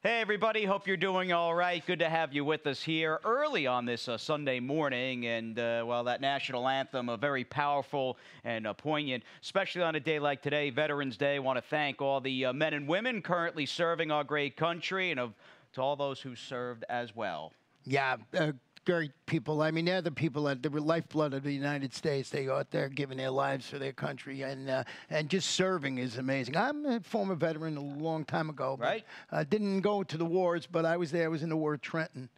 Hey, everybody. Hope you're doing all right. Good to have you with us here early on this Sunday morning. And, well, that national anthem, very powerful and poignant, especially on a day like today, Veterans Day. I want to thank all the men and women currently serving our great country and to all those who served as well. Yeah, great people. I mean, they're the people that the lifeblood of the United States. They are out there giving their lives for their country, and just serving is amazing. I'm a former veteran a long time ago. Right. Didn't go to the wars, but I was there. I was in the War of Trenton.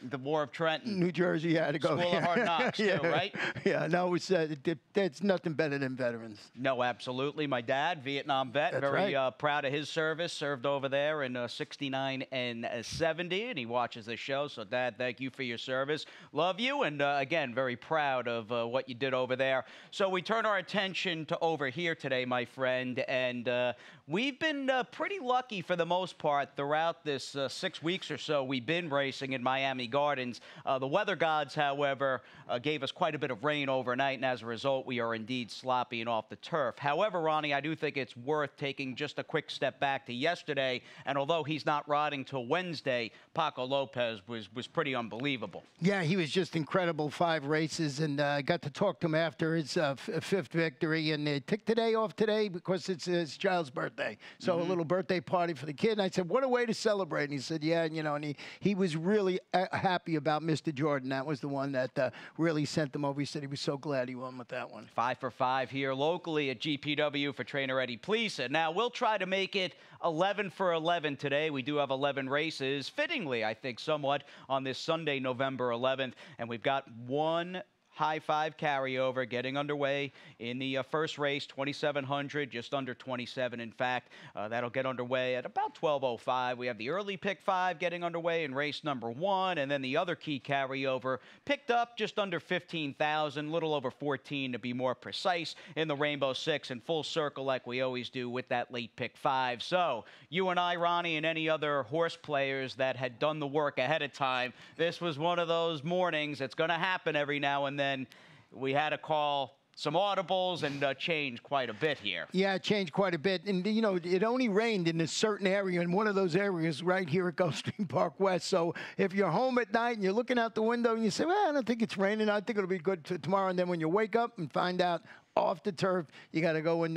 The War of Trenton. New Jersey, had to go. School of Hard Knocks, too, right? Yeah, no, it's nothing better than veterans. No, absolutely. My dad, Vietnam vet, That's very right. Proud of his service, served over there in 69 and 70, and he watches this show. So, Dad, thank you for your service. Love you, and again, very proud of what you did over there. So we turn our attention to over here today, my friend, and we've been pretty lucky for the most part throughout this 6 weeks or so we've been racing in Miami Gardens. The weather gods, however, gave us quite a bit of rain overnight, and as a result, we are indeed sloppy and off the turf. However, Ronnie, I do think it's worth taking just a quick step back to yesterday, and although he's not riding till Wednesday, Paco Lopez was pretty unbelievable. Yeah, he was just incredible. 5 races, and I got to talk to him after his 5th victory, and they took today off today because it's his child's birthday. So a little birthday party for the kid, and I said, what a way to celebrate. And he said, yeah, you know, and he was really happy about Mr. Jordan. That was the one that really sent him over. He said he was so glad he won with that one. 5 for 5 here locally at GPW for trainer Eddie Pleasa. Now, we'll try to make it 11 for 11 today. We do have 11 races, fittingly, I think, somewhat, on this Sunday, November 11th. And we've got one high five carryover getting underway in the first race, 2,700, just under 27, in fact. That'll get underway at about 12:05. We have the early pick 5 getting underway in race number 1, and then the other key carryover picked up just under 15,000, little over 14 to be more precise, in the Rainbow 6 in full circle like we always do with that late pick 5. So you and I, Ronnie, and any other horse players that had done the work ahead of time, this was one of those mornings. It's going to happen every now and then. We had to call some audibles and change quite a bit here. Yeah, it changed quite a bit. And, you know, it only rained in a certain area, and one of those areas right here at Gulfstream Park West. So if you're home at night and you're looking out the window and you say, well, I don't think it's raining, I think it'll be good tomorrow. And then when you wake up and find out off the turf, you got to go and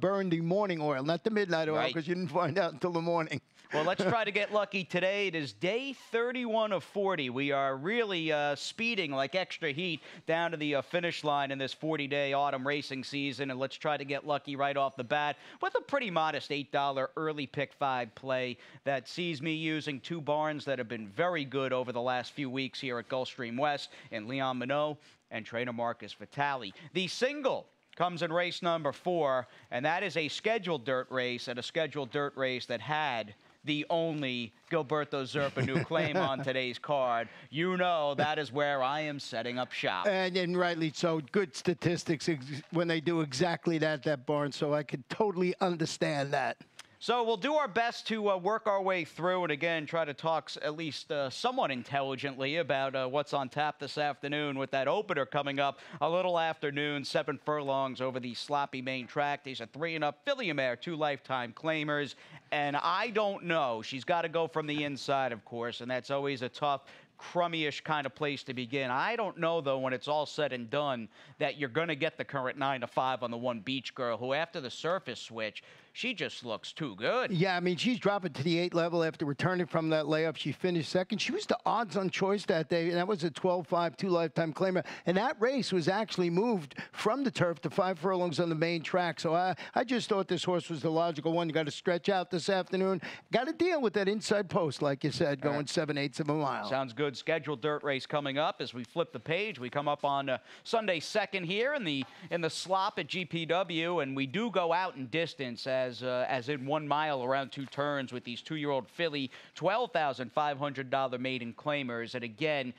burn the morning oil, not the midnight oil, because you didn't find out until the morning. Well, let's try to get lucky today. It is day 31 of 40. We are really speeding like extra heat down to the finish line in this 40-day autumn racing season, and let's try to get lucky right off the bat with a pretty modest $8 early pick 5 play that sees me using 2 barns that have been very good over the last few weeks here at Gulfstream West in Leon Minot and trainer Marcus Vitale. The single comes in race number 4, and that is a scheduled dirt race, and a scheduled dirt race that had the only Gilberto Zerpa new claim on today's card. You know that is where I am setting up shop. And rightly so. Good statistics when they do exactly that barn, so I could totally understand that. So we'll do our best to work our way through and, again, try to talk at least somewhat intelligently about what's on tap this afternoon with that opener coming up a little afternoon, 7 furlongs over the sloppy main track. These are 3-and-up filly mare, 2 lifetime claimers. And I don't know. She's got to go from the inside, of course, and that's always a tough, crummy-ish kind of place to begin. I don't know, though, when it's all said and done, that you're going to get the current 9-5 on the one Beach Girl, who, after the surface switch, she just looks too good. Yeah, I mean, she's dropping to the 8 level after returning from that layup. She finished second. She was the odds-on choice that day, and that was a 12-5, 2 lifetime claimer. And that race was actually moved from the turf to 5 furlongs on the main track. So I just thought this horse was the logical one. You got to stretch out this afternoon. Got to deal with that inside post, like you said, going 7/8 of a mile. Sounds good. Scheduled dirt race coming up as we flip the page. We come up on Sunday 2nd here in the slop at GPW, and we do go out in distance as in 1 mile around 2 turns with these 2-year-old filly, $12,500 maiden claimers. And again,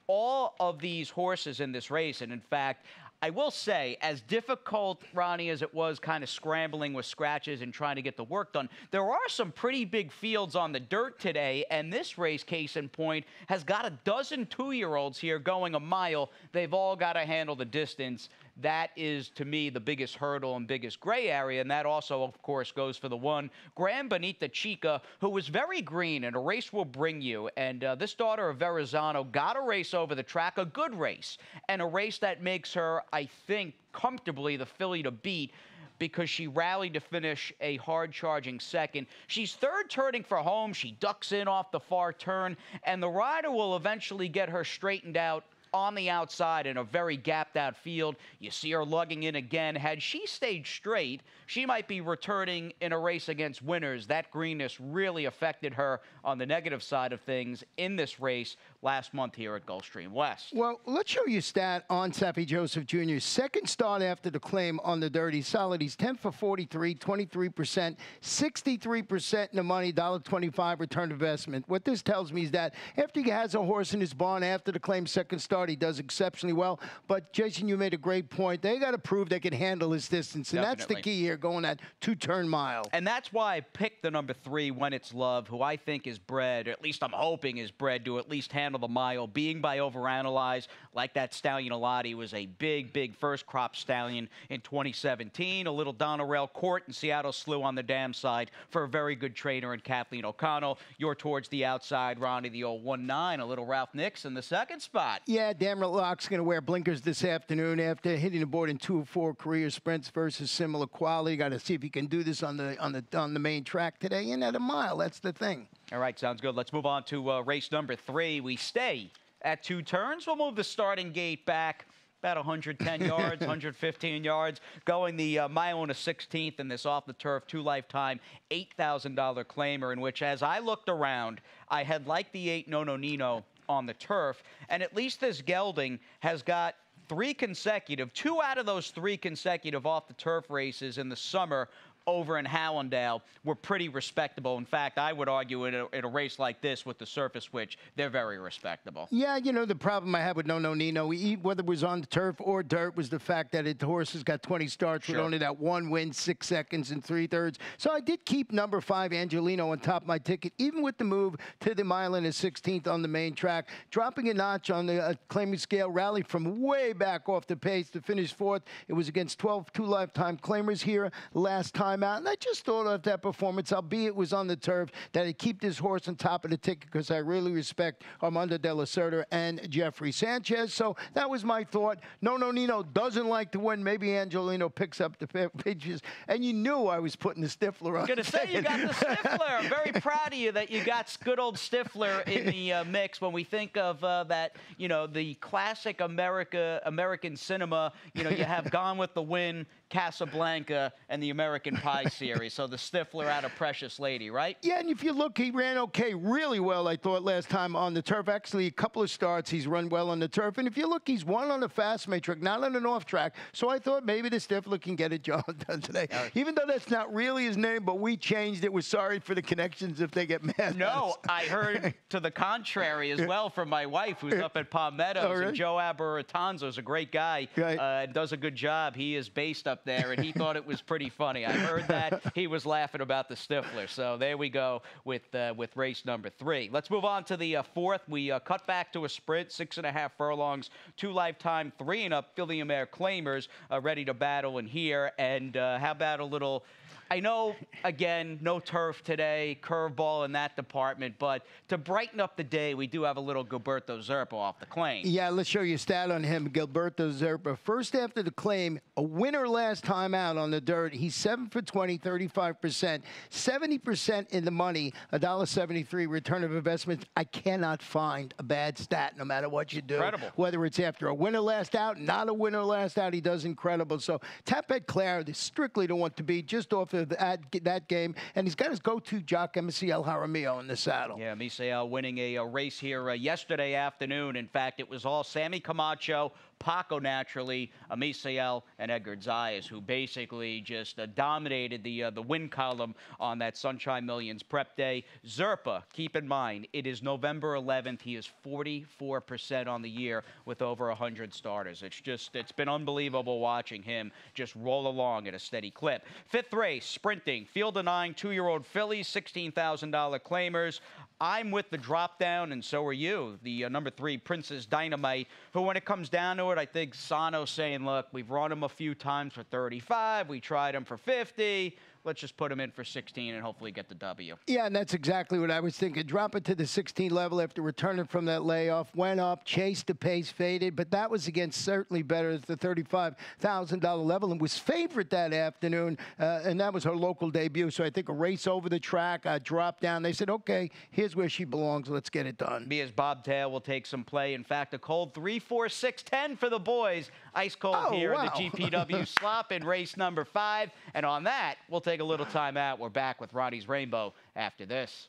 all of these horses in this race, and in fact, I will say, as difficult, Ronnie, as it was kind of scrambling with scratches and trying to get the work done, there are some pretty big fields on the dirt today, and this race, case in point, has got a dozen 2-year-olds here going a mile. They've all got to handle the distance. That is, to me, the biggest hurdle and biggest gray area, and that also, of course, goes for the one, Gran Bonita Chica, who was very green, and a race will bring you. And this daughter of Verrazano got a race over the track, a good race, and a race that makes her, I think, comfortably the filly to beat, because she rallied to finish a hard-charging second. She's third turning for home. She ducks in off the far turn, and the rider will eventually get her straightened out on the outside in a very gapped-out field. You see her lugging in again. Had she stayed straight, she might be returning in a race against winners. That greenness really affected her on the negative side of things in this race last month here at Gulfstream West. Well, let's show you a stat on Saffie Joseph Jr.'s second start after the claim on the dirt. He's solid. He's 10 for 43, 23%, 63% in the money, $1.25 return investment. What this tells me is that after he has a horse in his barn after the claim second start, he does exceptionally well. But, Jason, you made a great point. They got to prove they can handle his distance, and Definitely. that's the key here, going that 2-turn mile. And that's why I picked the number 3, When It's Love, who I think is bred, or at least I'm hoping is bred, to at least handle the mile. Being by Overanalyze, like that stallion a lot, he was a big, big first crop stallion in 2017. A little Donerail Court and Seattle Slew on the dam side for a very good trainer in Kathleen O'Connell. You're towards the outside, Ronnie, the old 1-9, a little Ralph Nix in the second spot. Yeah, Damrell Locke's going to wear blinkers this afternoon after hitting the board in 2 of 4 career sprints versus similar quality. Got to see if he can do this on the main track today and at a mile. That's the thing. All right, sounds good. Let's move on to race number 3. We stay at 2 turns. We'll move the starting gate back about 110 yards, 115 yards, going the mile and a 16th in this off-the-turf 2-lifetime $8,000 claimer, in which, as I looked around, I had liked the 8 Nono Nino on the turf, and at least this gelding has got 2 out of those 3 consecutive off-the-turf races in the summer over in Hallandale were pretty respectable. In fact, I would argue in a race like this with the surface switch, they're very respectable. Yeah, you know, the problem I had with Nono Nino, whether it was on the turf or dirt, was the fact that the horse has got 20 starts with only that 1 win, 6 seconds and 3/3. So I did keep number 5, Angelino, on top of my ticket, even with the move to the mile and a 16th on the main track. Dropping a notch on the claiming scale, rallied from way back off the pace to finish 4th. It was against 12 2-lifetime claimers here last time out. And I just thought of that performance, albeit it was on the turf, that I'd keep this horse on top of the ticket because I really respect Armando de la Cerda and Jeffrey Sanchez. So that was my thought. Nono Nino doesn't like to win. Maybe Angelino picks up the pitches. And you knew I was putting the Stifler on. I was going to say, you got the Stifler. I'm very proud of you that you got good old Stifler in the mix. When we think of that, you know, the classic American cinema, you know, you have Gone with the Wind, Casablanca, and the American Pie series. So the Stifler out of Precious Lady, right? Yeah, and if you look, he ran okay, really well, I thought, last time on the turf. Actually, a couple of starts, he's run well on the turf. And if you look, he's won on the fast matrix, not on an off track. So I thought maybe the Stifler can get a job done today. Even though that's not really his name, but we changed it. We're sorry for the connections if they get mad. No, I heard to the contrary as well from my wife, who's up at Palm Meadows. Right. And Joe Abaratanzo's a great guy, Right. does a good job. He is based up there, and he thought it was pretty funny. I heard that. He was laughing about the Stifler. So there we go with race number 3. Let's move on to the 4th. We cut back to a sprint, 6.5 furlongs, 2-lifetime 3-and-up Filly-Mare claimers ready to battle in here. And how about a little... I know, again, no turf today, curveball in that department, but to brighten up the day, we do have a little Gilberto Zerpa off the claim. Yeah, let's show you a stat on him, Gilberto Zerpa. First after the claim, a winner last time out on the dirt. He's 7 for 20, 35%, 70% in the money, $1.73 return of investment. I cannot find a bad stat no matter what you do. Incredible. Whether it's after a winner last out, not a winner last out, he does incredible. So Tapet Claire is strictly the one to beat, just off of that game, and he's got his go-to jock, Misael Jaramillo, in the saddle. Yeah, Misael winning a race here yesterday afternoon. In fact, it was all Sammy Camacho, Paco naturally, Amisael, and Edgar Zayas, who basically just dominated the win column on that Sunshine Millions prep day. Zerpa, keep in mind, it is November 11th. He is 44% on the year with over 100 starters. It's been unbelievable watching him just roll along at a steady clip. Fifth race, sprinting, field of 9, 2-year-old fillies, $16,000 claimers. I'm with the drop down, and so are you. The number 3, Princess Dynamite, who, when it comes down to it, I think Sano's saying, look, we've run him a few times for 35. We tried him for 50. Let's just put him in for 16 and hopefully get the W. Yeah, and that's exactly what I was thinking. Drop it to the 16 level after returning from that layoff. Went up, chased the pace, faded, but that was against certainly better at the $35,000 level and was favorite that afternoon, and that was her local debut. So I think a race over the track, drop down. They said, okay, here's where she belongs. Let's get it done. Me as Bobtail will take some play. In fact, a cold 3-4-6-10 for the boys. Ice cold here in the GPW slop in race number 5. And on that, we'll take a little time out. We're back with Ronnie's Rainbow after this.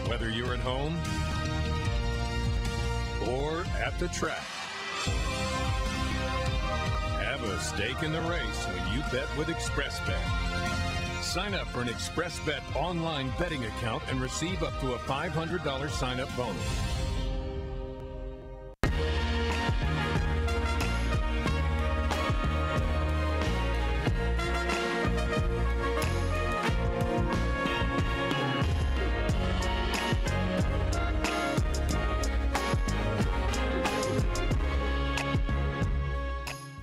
Whether you're at home or at the track, have a stake in the race when you bet with ExpressBet. Sign up for an ExpressBet online betting account and receive up to a $500 sign-up bonus.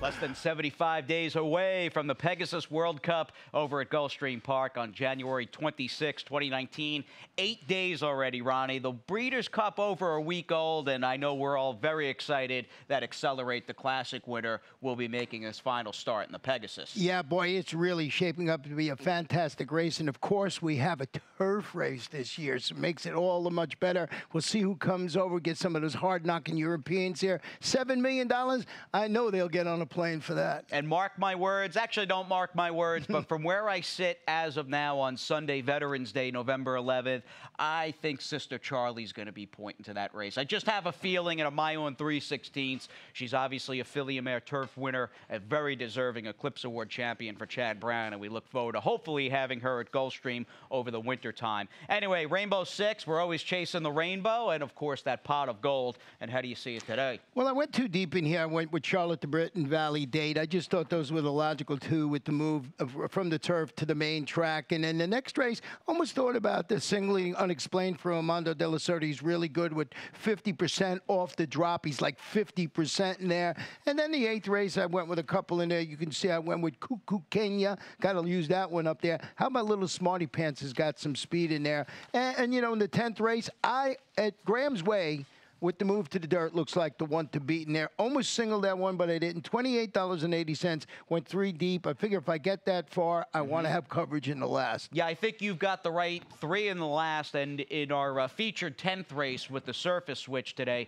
Less than 75 days away from the Pegasus World Cup over at Gulfstream Park on January 26, 2019. 8 days already, Ronnie. The Breeders' Cup over a week old, and I know we're all very excited that Accelerate, the Classic winner, will be making his final start in the Pegasus. Yeah, boy, it's really shaping up to be a fantastic race. And, of course, we have a turf race this year, so it makes it all the much better. We'll see who comes over, get some of those hard-knocking Europeans here. $7 million, I know they'll get on a plane for that. And mark my words, actually don't mark my words, but from where I sit as of now on Sunday, Veterans Day, November 11th, I think Sister Charlie's going to be pointing to that race. I just have a feeling, and a mile and 3/16. She's obviously a filly and mare turf winner, a very deserving Eclipse Award champion for Chad Brown, and we look forward to hopefully having her at Gulfstream over the winter time. Anyway, Rainbow 6, we're always chasing the rainbow, and of course that pot of gold. And how do you see it today? Well, I went too deep in here. I went with Charlotte de Britt and Valley Date. I just thought those were the logical two with the move from the turf to the main track. And then the next race, almost thought about the singling Unexplained for Armando de la Cerda. He's really good with 50% off the drop. He's like 50% in there. And then the 8th race, I went with a couple in there. You can see I went with Cuckoo Kenya. Got to use that one up there. How about Little Smarty Pants has got some speed in there. And you know, in the 10th race, at Graham's Way, with the move to the dirt, looks like the one to beat in there. Almost singled that one, but I didn't. $28.80, went 3 deep. I figure if I get that far, I want to have coverage in the last. Yeah, I think you've got the right 3 in the last, and in our featured 10th race with the surface switch today,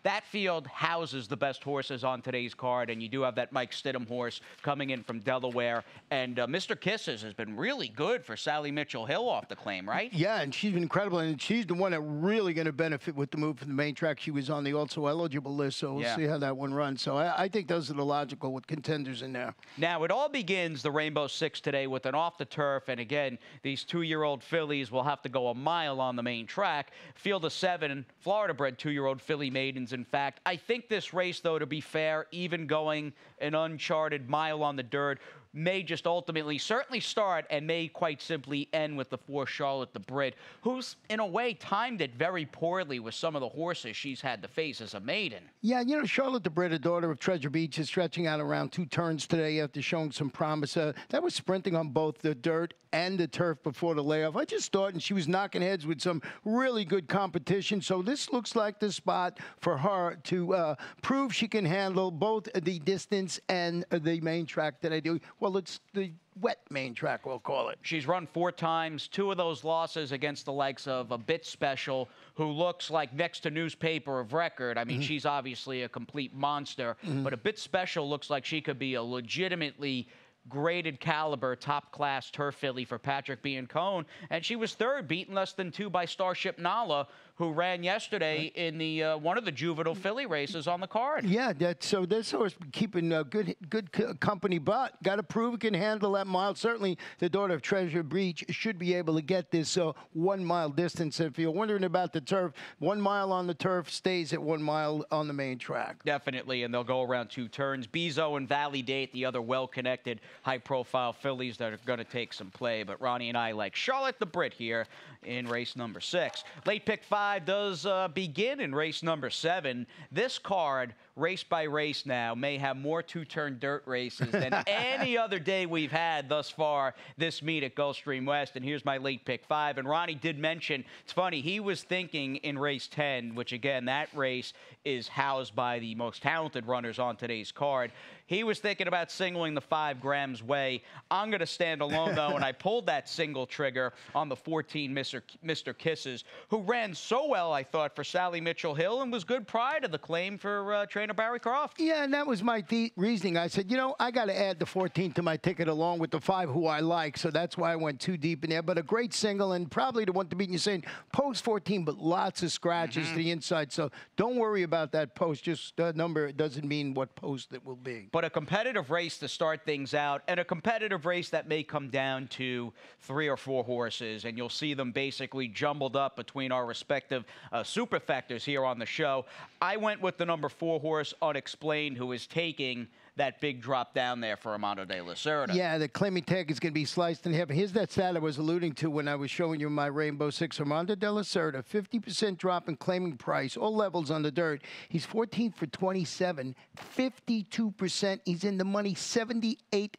that field houses the best horses on today's card, and you do have that Mike Stidham horse coming in from Delaware. And Mr. Kisses has been really good for Sally Mitchell-Hill off the claim, right? Yeah, and she's been incredible, and she's the one that really going to benefit with the move from the main track. She was on the also eligible list, so we'll see how that one runs. So I think those are the logical with contenders in there. Now, it all begins, the Rainbow 6 today, with an off the turf, and again, these 2-year-old fillies will have to go a mile on the main track. Field of 7 Florida-bred 2-year-old filly maidens. In fact, I think this race, though, to be fair, even going an uncharted mile on the dirt, may just ultimately certainly start and may quite simply end with the 4 Charlotte de Britt, who's in a way timed it very poorly with some of the horses she's had to face as a maiden. Yeah, you know, Charlotte de Britt, a daughter of Treasure Beach, is stretching out around 2 turns today after showing some promise. That was sprinting on both the dirt and the turf before the layoff. I just thought, and she was knocking heads with some really good competition. So this looks like the spot for her to prove she can handle both the distance and the main track that I do. Well, it's the wet main track, we'll call it. She's run 4 times, 2 of those losses against the likes of a Bit Special, who looks like next to newspaper of record. I mean, she's obviously a complete monster, but a Bit Special looks like she could be a legitimately graded caliber, top-class turf filly for Patrick Biancone, and she was third, beaten less than 2 by Starship Nala, who ran yesterday in the one of the juvenile filly races on the card. Yeah, so this horse keeping good company, but got to prove it can handle that mile. Certainly, the daughter of Treasure Breach should be able to get this 1 mile distance. If you're wondering about the turf, 1 mile on the turf stays at 1 mile on the main track. Definitely, and they'll go around 2 turns. Bezo and Valley Date, the other well-connected, high-profile fillies that are going to take some play. But Ronnie and I like Charlotte the Brit here in race number 6. Late pick 5 does begin in race number 7. This card, race by race now, may have more 2-turn dirt races than any other day we've had thus far this meet at Gulfstream West. And here's my late pick 5. And Ronnie did mention, it's funny, he was thinking in race 10, which again, that race is housed by the most talented runners on today's card. He was thinking about singling the 5 Grams Way. I'm going to stand alone, though, and I pulled that single trigger on the 14 Mr. Kisses, who ran so well, I thought, for Sally Mitchell-Hill and was good prior to the claim for trainer Barry Croft. Yeah, and that was my reasoning. I said, you know, I got to add the 14 to my ticket along with the 5 who I like, so that's why I went too deep in there. But a great single and probably the one to beat. And you're saying post 14, but lots of scratches to the inside, so don't worry about that post. Just the number doesn't mean what post it will be. But a competitive race to start things out, and a competitive race that may come down to 3 or 4 horses, and you'll see them basically jumbled up between our respective superfectors here on the show. I went with the number 4 horse, Unexplained, who is taking that big drop down there for Armando de la Cerda. Yeah, the claiming tag is going to be sliced in half. Here's that stat I was alluding to when I was showing you my Rainbow 6. Armando de la Cerda, 50% drop in claiming price, all levels on the dirt. He's 14 for 27, 52%. He's in the money 78%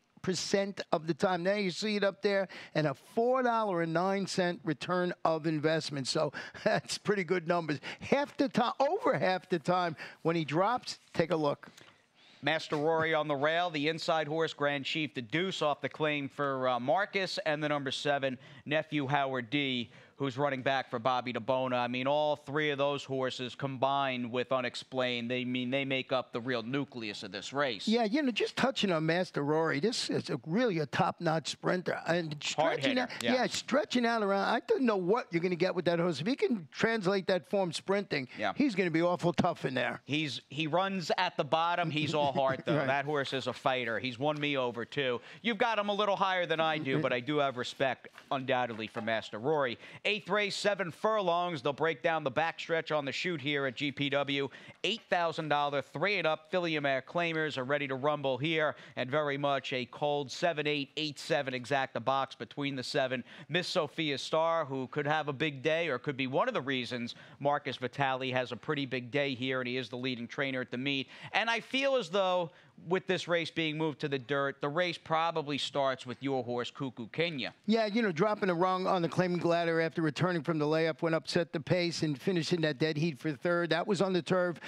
of the time. Now you see it up there, and a $4.09 return of investment. So that's pretty good numbers. Half the time, over half the time, when he drops, take a look. Master Rory on the rail, the inside horse, Grand Chief, the Deuce off the claim for Marcus, and the number 7, Nephew Howard D., who's running back for Bobby DeBona. I mean, all 3 of those horses combined with Unexplained, they make up the real nucleus of this race. Yeah, you know, just touching on Master Rory, this is really a top-notch sprinter. And stretching out, stretching out around. I don't know what you're going to get with that horse. If he can translate that form sprinting, he's going to be awful tough in there. He runs at the bottom. He's all heart, though. Right. That horse is a fighter. He's won me over, too. You've got him a little higher than I do, but I do have respect, undoubtedly, for Master Rory. 8th race, 7 furlongs. They'll break down the backstretch on the chute here at GPW. $8,000, 3 and up. Filly and Mare claimers are ready to rumble here, and very much a cold 7-8, 8-7 exact the box between the 7. Miss Sophia Star, who could have a big day or could be one of the reasons Marcus Vitale has a pretty big day here, and he is the leading trainer at the meet. And I feel as though with this race being moved to the dirt, the race probably starts with your horse, Cuckoo Kenya. Yeah, you know, dropping a rung on the claiming ladder after returning from the layup when upset the pace and finishing that dead heat for 3rd. That was on the turf,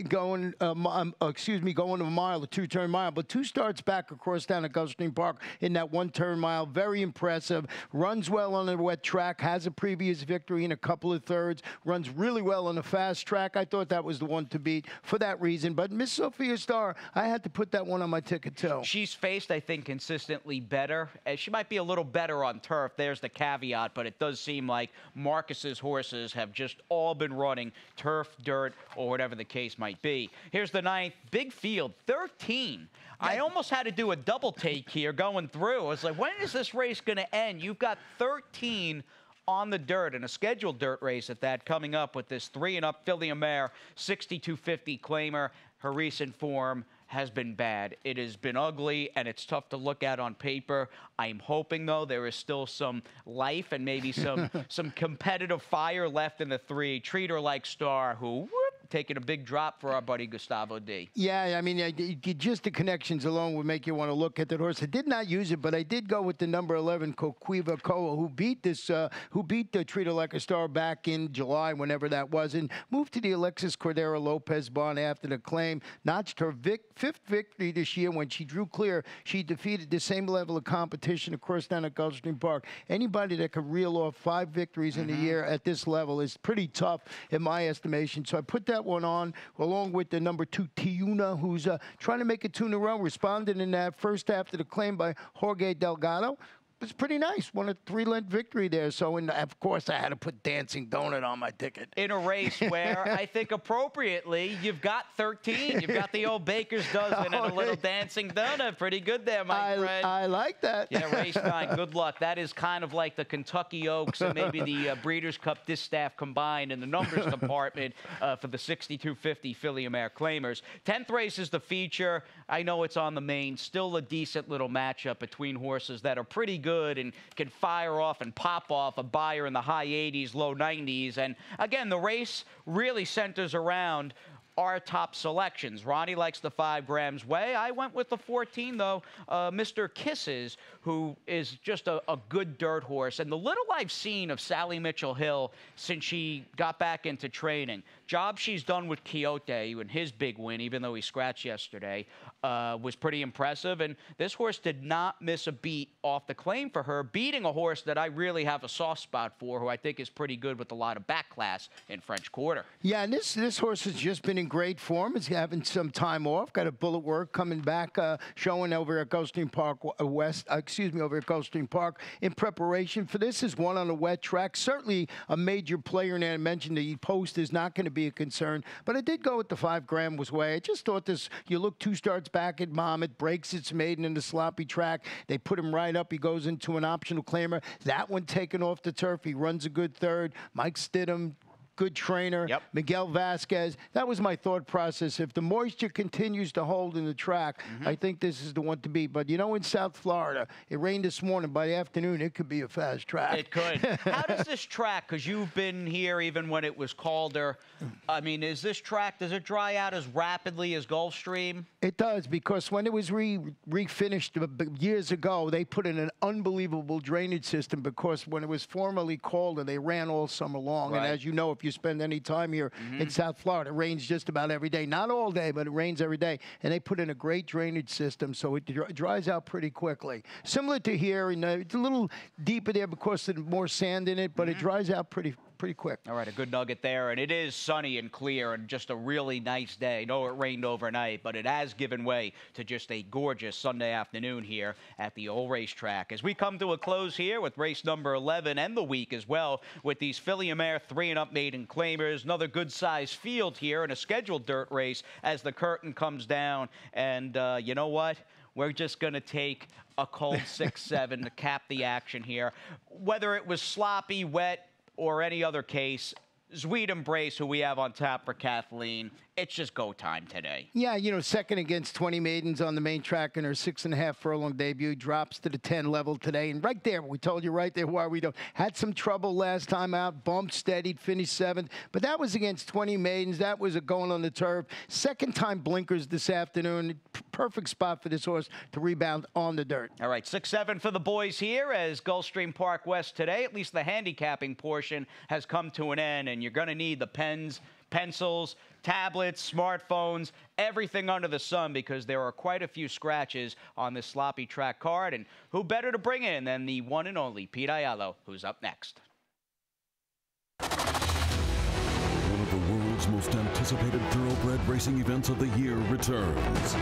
going a mile, a 2-turn mile, but 2 starts back across down at Gulfstream Park in that 1-turn mile. Very impressive. Runs well on a wet track, has a previous victory in a couple of thirds, runs really well on a fast track. I thought that was the one to beat for that reason. But Miss Sophia Star, I had to put that one on my ticket, too. She's faced, I think, consistently better. She might be a little better on turf. There's the caveat, but it does seem like Marcus's horses have just all been running turf, dirt, or whatever the case might be. Here's the 9th. Big field, 13. I almost had to do a double take here going through. I was like, when is this race going to end? You've got 13 on the dirt, and a scheduled dirt race at that coming up with this 3 and up Filly and Mare 6250 claimer. Her recent form has been bad. It has been ugly, and it's tough to look at on paper. I'm hoping, though, there is still some life and maybe some competitive fire left in the 3. Treat her like Star, who taking a big drop for our buddy Gustavo D. Yeah, I mean, just the connections alone would make you want to look at that horse. I did not use it, but I did go with the number 11, Coquiva Koa, who beat the Treat Her Like a Star back in July, whenever that was, and moved to the Alexis Cordero Lopez barn after the claim. Notched her 5th victory this year. When she drew clear, she defeated the same level of competition across down at Gulfstream Park. Anybody that can reel off 5 victories in a year at this level is pretty tough in my estimation. So I put that that one on, along with the number 2, Tiuna, who's trying to make it 2 in a row, responded in that first half to the claim by Jorge Delgado. It was pretty nice. Won a 3-length victory there. So, of course, I had to put Dancing Donut on my ticket. In a race where I think appropriately you've got 13. You've got the old baker's dozen and a little Dancing Donut. Pretty good there, my friend. I like that. Yeah, race 9. Good luck. That is kind of like the Kentucky Oaks and maybe the Breeders' Cup Distaff combined in the numbers department for the 6250 Filly Mare Claimers. 10th race is the feature. I know it's on the main. Still a decent little matchup between horses that are pretty good and can fire off and pop off a buyer in the high 80s, low 90s. And again, the race really centers around our top selections. Ronnie likes the 5 grams way. I went with the 14, though. Mr. Kisses, who is just a good dirt horse. And the little I've seen of Sally Mitchell-Hill since she got back into training, job she's done with Quixote and his big win, even though he scratched yesterday, was pretty impressive. And this horse did not miss a beat off the claim for her, beating a horse that I really have a soft spot for, who I think is pretty good with a lot of back class in French Quarter. Yeah, and this horse has just been in great form. He's having some time off. Got a bullet work coming back, showing over at Gulfstream Park West. Over at Gulfstream Park in preparation for this. Is one on a wet track. Certainly a major player in there. I mentioned the post is not going to be a concern, but I did go with the 5 grams way. I just thought this. You look 2 starts back at Monmouth, breaks its maiden in the sloppy track. They put him right up. He goes into an optional claimer. That one taken off the turf. He runs a good 3rd. Mike Stidham, good trainer. Yep. Miguel Vasquez. That was my thought process. If the moisture continues to hold in the track, I think this is the one to beat. But, you know, in South Florida, it rained this morning. By the afternoon, it could be a fast track. It could. How does this track, because you've been here even when it was colder, I mean, is this track, does it dry out as rapidly as Gulfstream? It does, because when it was refinished years ago, they put in an unbelievable drainage system, because when it was formerly colder, they ran all summer long. Right. And as you know, if you spend any time here in South Florida, it rains just about every day. Not all day, but it rains every day. And they put in a great drainage system, so it dries out pretty quickly. Similar to here, and it's a little deeper there because there's more sand in it, but it dries out pretty quick. All right, a good nugget there. And it is sunny and clear and just a really nice day. I know it rained overnight, but it has given way to just a gorgeous Sunday afternoon here at the old racetrack. As we come to a close here with race number 11 and the week as well, with these Filly Mare 3-and-up maiden claimers. Another good-sized field here in a scheduled dirt race as the curtain comes down. And you know what? We're just going to take a cold 6-7 to cap the action here. Whether it was sloppy, wet, or any other case, Sweet Embrace, who we have on tap for Kathleen, it's just go time today. Yeah, you know, second against 20 maidens on the main track in her 6.5 furlong debut, drops to the 10 level today. And right there, we told you right there why we don't. Had some trouble last time out, bumped, steadied, finished 7th. But that was against 20 maidens. That was a going on the turf. Second time blinkers this afternoon. Perfect spot for this horse to rebound on the dirt. All right, 6-7 for the boys here as Gulfstream Park West today. At least the handicapping portion has come to an end, and you're going to need the pens, pencils, tablets, smartphones, everything under the sun, because there are quite a few scratches on this sloppy track card. And who better to bring in than the one and only Pete Aiello, who's up next. One of the world's most anticipated thoroughbred racing events of the year returns.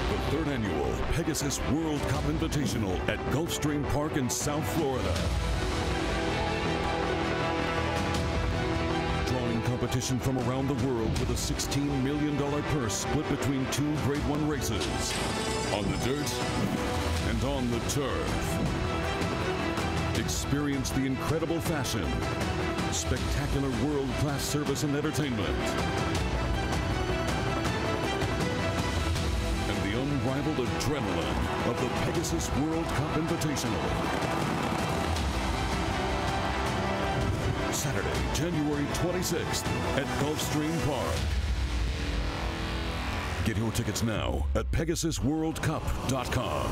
The 3rd annual Pegasus World Cup Invitational at Gulfstream Park in South Florida. Competition from around the world with a $16 million purse split between 2 Grade 1 races. On the dirt and on the turf. Experience the incredible fashion, spectacular world-class service and entertainment, and the unrivaled adrenaline of the Pegasus World Cup Invitational. Saturday, January 26th at Gulfstream Park. Get your tickets now at PegasusWorldCup.com.